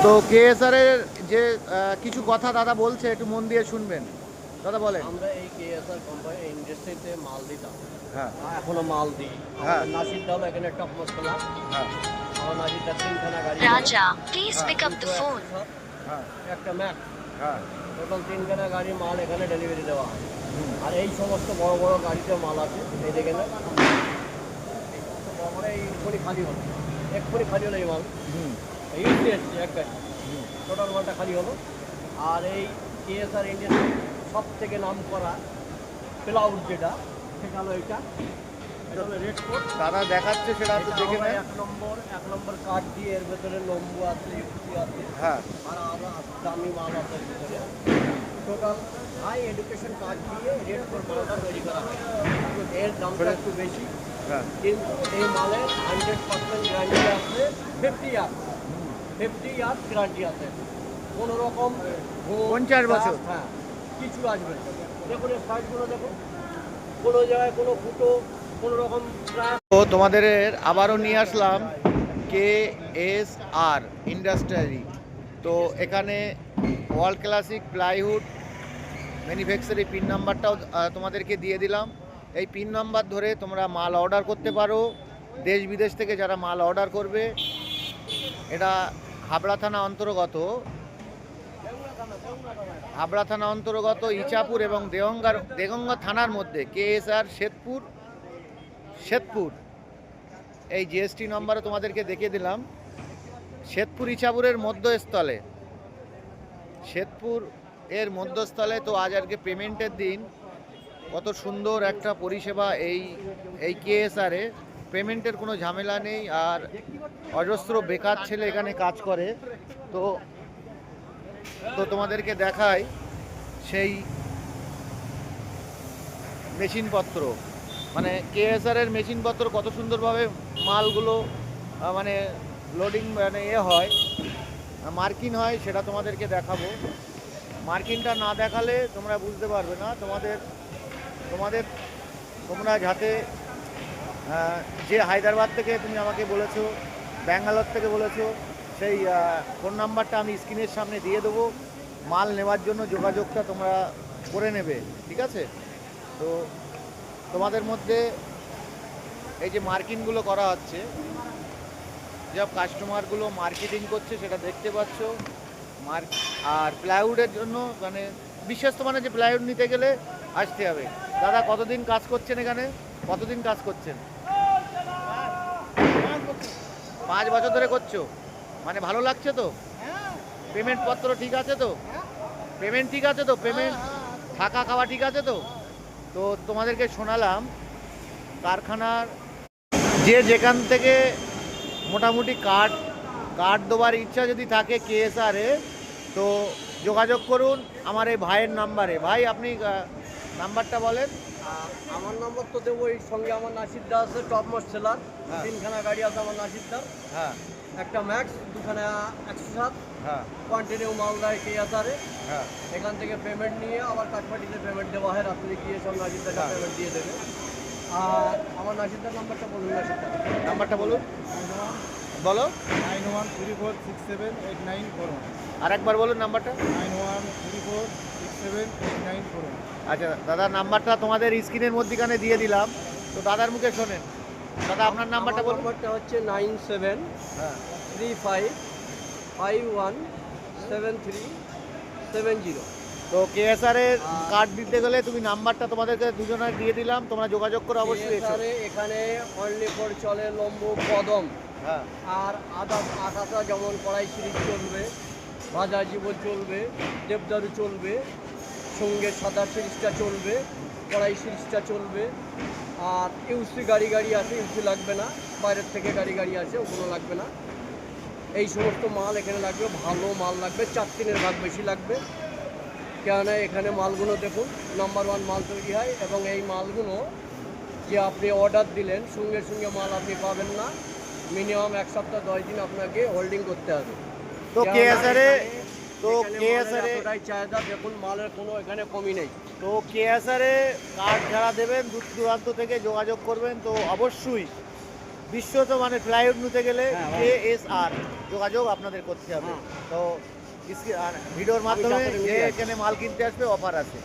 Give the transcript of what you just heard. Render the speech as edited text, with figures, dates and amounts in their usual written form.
তো কেএসআর এর যে কিছু কথা দাদা বলছে একটু মন দিয়ে শুনবেন। দাদা বলেন। আমরা এই কেএসআর কোম্পানি ইন্ডাস্ট্রিতে মাল দিতাম, হ্যাঁ এখনো মাল দিই। হ্যাঁ আমাদের নাসির ডাল এখানে টপ মশলা। হ্যাঁ আমার নাসিরটা তিনখানা গাড়ি, Raja, please হ্যাঁ pick up the phone. হ্যাঁ একটা ম্যাক, হ্যাঁ টোটাল তিনখানা গাড়ি মাল এখানে ডেলিভারি দেওয়া হয়। হুম, আর এই সমস্ত বড় বড় গাড়িতে মাল আছে, এই দেখে না, এই সমস্ত বড় বড় এই এক্ষুনি খালি হলো, এক্ষুনি খালি হলো এই মাল। হুম, এই এসছে এক গাড়ি, হুম। টোটাল মালটা খালি হলো। আর এই কেএসআর ইন্ডাস্ট্রি সব থেকে নাম করা প্লাউড যেটা, সেটা হলো এটা হলো রেড কোট। দাদা দেখাচ্ছে সেটা একটু এটা দেখে আমরা নেন। এক নম্বর কাঠ দিয়ে, এর ভেতরে লম্বু আছে, ইউসি আছে, হ্যাঁ আর আরো দামি মাল আছে এর ভিতরে। টোটাল হাই এডুকেশন কাঠ দিয়ে রেড কোট মালটা তৈরি করা হয়। এর দামটা একটু বেশি, হ্যাঁ কিন্তু এই মালের 100% গ্যারান্টি আছে। 50 ইয়ার্স গ্যারান্টি আছে। কোনো রকম 50 বছর? হ্যাঁ, কিছু আসবে না। দেখুন এর সাইডগুলো দেখুন, কোনো জায়গায় কোনো ফুটো, কোনো রকম ক্র্যাক। তো তোমাদের আবারও নিয়ে আসলাম কেএসআর ইন্ডাস্ট্রি। তো এখানে ওয়ার্ল্ড ক্লাসিক প্লাইউড ম্যানুফ্যাকচারি পিন নাম্বারটাও তোমাদেরকে দিয়ে দিলাম। এই পিন নাম্বার ধরে তোমরা মাল অর্ডার করতে পারো। দেশ বিদেশ থেকে যারা মাল অর্ডার করবে, এটা হাবড়া থানা অন্তর্গত, হাবড়া থানা অন্তর্গত ইচাপুর এবং দেগঙ্গা থানার মধ্যে কেএসআর শ্বেতপুর এই জিএসটি নম্বরে তোমাদেরকে দেখিয়ে দিলাম। শ্বেতপুর ইচাপুরের মধ্যস্থলে, শ্বেতপুর এর মধ্যস্থলে। তো আজ আজকে পেমেন্টের দিন, কত সুন্দর একটা পরিষেবা এই কেএসআরে। পেমেন্টের কোনো ঝামেলা নেই, আর অজস্র বেকার ছেলে এখানে কাজ করে। তো তো তোমাদেরকে দেখাই সেই মেশিনপত্র, মানে কেএসআর এর মেশিনপত্র কত সুন্দরভাবে মালগুলো মানে লোডিং মানে হয়, মার্কিং হয়, সেটা তোমাদেরকে দেখাবো। মার্কিংটা না দেখালে তোমরা বুঝতে পারবে না। তোমাদের তোমরা যাতে যে হায়দ্রাবাদ থেকে তুমি আমাকে বলেছো, ব্যাঙ্গালোর থেকে বলেছো, সেই ফোন নাম্বারটা আমি স্ক্রিনের সামনে দিয়ে দেবো। মাল নেওয়ার জন্য যোগাযোগটা তোমরা করে নেবে, ঠিক আছে? তো তোমাদের মধ্যে এই যে মার্কিংগুলো করা হচ্ছে, যেসব কাস্টমারগুলো মার্কেটিং করছে সেটা দেখতে পাচ্ছ। আর প্লাইউডের জন্য মানে বিশ্বস্ত মানে যে প্লাইউড নিতে গেলে আসতে হবে। দাদা কতদিন কাজ করছেন এখানে? কতদিন কাজ করছেন? 5 বছর ধরে করছো? মানে ভালো লাগছে তো? পেমেন্ট পত্র ঠিক আছে তো? পেমেন্ট ঠিক আছে তো? পেমেন্ট, থাকা খাওয়া ঠিক আছে তো? তো তোমাদেরকে শোনালাম কারখানার যে যেখান থেকে মোটামুটি কার্ড দেওয়ার ইচ্ছা যদি থাকে কেএসআরে, তো যোগাযোগ করুন আমার এই ভাইয়ের নাম্বারে। ভাই আপনি নাম্বারটা বলেন। আমার নম্বর তো দেবো, এই সঙ্গে আমার নাসিরদা আছে, টপ মোস্ট সেলার। হ্যাঁ। তিনখানা গাড়ি আছে আমার নাসিরদার, হ্যাঁ একটা ম্যাক্স, দুখানা 107 হ্যাঁ কন্টিনিউ মাল দেয় কেএসআরে। হ্যাঁ এখান থেকে পেমেন্ট নিয়ে আবার কাঠপাটিতে পেমেন্ট দেওয়া হয়, রাত্রে গিয়ে সব নাসিরদাকে হ্যাঁ। পেমেন্ট দিয়ে দেবে। আর আমার নাসিরদার নাম্বারটা বলুন। নাসিরদার নাম্বারটা বলুন, বলো। 9134678941। আর একবার বলুন নাম্বারটা। 9134678941। আচ্ছা দাদা, নাম্বারটা তোমাদের স্ক্রিনের মধ্যখানে দিয়ে দিলাম, তো দাদার মুখে শোনেন। দাদা আপনার নাম্বারটা আমার বলুন। নাম্বারটা হচ্ছে হ্যাঁ 9735517370। তো কেএসআর এর কার্ড দিতে গেলে তুমি নাম্বারটা তোমাদেরকে দুজনের দিয়ে দিলাম, তোমরা যোগাযোগ করে অবশ্যই এসো। এখানে অনলি ফর চলে লম্বু, কদম, হ্যাঁ আর আকাশা, যেমন কড়াই সিরিজ চলবে, ভাজা জীবন চলবে, দেবদারু চলবে, সঙ্গে সাদা সিরিজটা চলবে, কড়াই সিরিজটা চলবে। আর ইউসি গাড়ি আছে, ইউসি লাগবে না, বাইরের থেকে গাড়ি আছে, ওগুলো লাগবে না। এই সমস্ত মাল এখানে লাগবে, ভালো মাল লাগবে, 4 দিনের ভাগ বেশি লাগবে। কেননা এখানে মালগুলো দেখুন নাম্বার 1 মাল তৈরি হয়, এবং এই মালগুলো যে আপনি অর্ডার দিলেন সঙ্গে সঙ্গে মাল আপনি পাবেন না। মিনিমাম 1 সপ্তাহ 10 দিন আপনাকে হোল্ডিং করতে হবে। তো কেএসআর এ এতটাই চাহিদা, দেখুন মালের কোনো এখানে কমি নেই। তো কেএসআর এ কার্ড যারা দেবেন দূর দূরান্ত থেকে যোগাযোগ করবেন, তো অবশ্যই বিশ্বত মানে প্লাইউড নিতে গেলে হ্যাঁ, KSR যোগাযোগ আপনাদের করতে হবে। হ্যাঁ। তো ভিডিওর মাধ্যমে যাতে নিয়ে যে আসি। এখানে মাল কিনতে আসবে অফার আছে।